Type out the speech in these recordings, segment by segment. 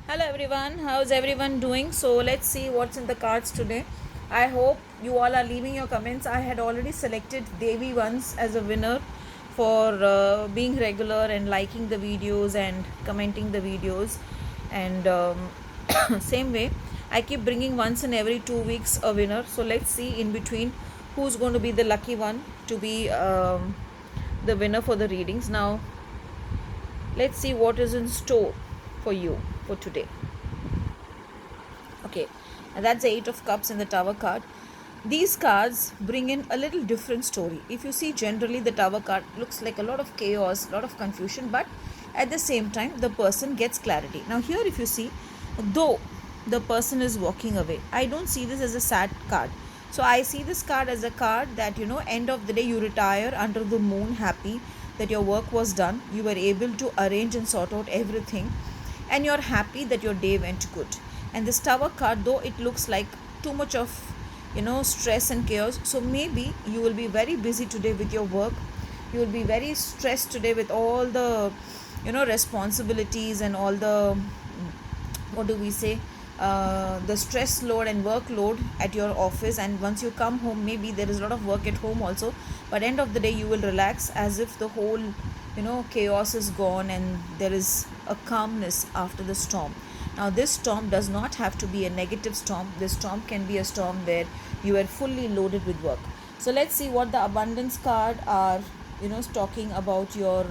Hello everyone, how's everyone doing? So let's see what's in the cards today. I hope you all are leaving your comments. I had already selected Devi once as a winner for being regular and liking the videos and commenting the videos. And same way, I keep bringing once in every 2 weeks a winner. So let's see in between who's going to be the lucky one to be the winner for the readings. Now, let's see what is in store for you for today. Okay, and that's the Eight of Cups in the Tower card. These cards bring in a little different story. If you see, generally the Tower card looks like a lot of chaos, a lot of confusion, but at the same time the person gets clarity. Now here, if you see, though the person is walking away, I don't see this as a sad card. So I see this card as a card that, end of the day you retire under the moon, happy that your work was done, you were able to arrange and sort out everything, and you're happy that your day went good. And this Tower card, though it looks like too much of stress and chaos, so maybe you will be very busy today with your work, you will be very stressed today with all the responsibilities and all the, what do we say, the stress load and workload at your office. And once you come home, maybe there is a lot of work at home also, but end of the day you will relax as if the whole chaos is gone and there is a calmness after the storm. Now this storm does not have to be a negative storm. This storm can be a storm where you are fully loaded with work. So let's see what the abundance card are talking about your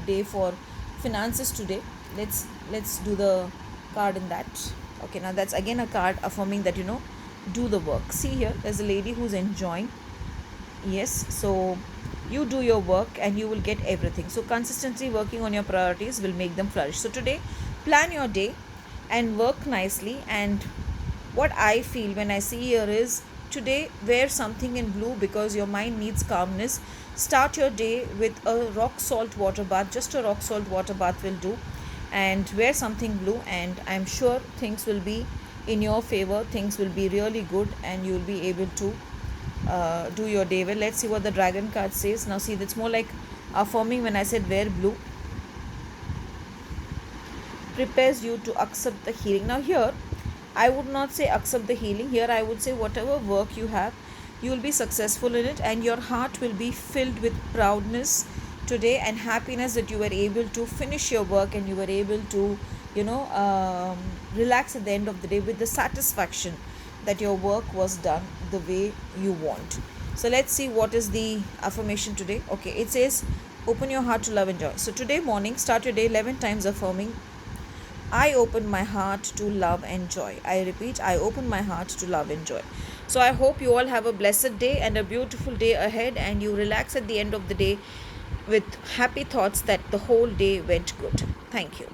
day for finances today. Let's do the card in that. Okay, now that's again a card affirming that do the work. See here, there's a lady who's enjoying. Yes, so you do your work and you will get everything. So consistently working on your priorities will make them flourish. So today, plan your day and work nicely. And what I feel when I see here is, today wear something in blue because your mind needs calmness. Start your day with a rock salt water bath. Just a rock salt water bath will do, and wear something blue, and I'm sure things will be in your favor. Things will be really good and you will be able to do your day well. Let's see what the Dragon card says. Now see, that's more like affirming. When I said wear blue, prepares you to accept the healing. Now here, I would not say accept the healing. Here I would say whatever work you have, you will be successful in it, and your heart will be filled with proudness today and happiness that you were able to finish your work and you were able to relax at the end of the day with the satisfaction that your work was done the way you want. So let's see what is the affirmation today. Okay, it says open your heart to love and joy. So today morning, start your day 11 times affirming, I open my heart to love and joy. I repeat, I open my heart to love and joy. So I hope you all have a blessed day and a beautiful day ahead, and you relax at the end of the day with happy thoughts that the whole day went good. Thank you.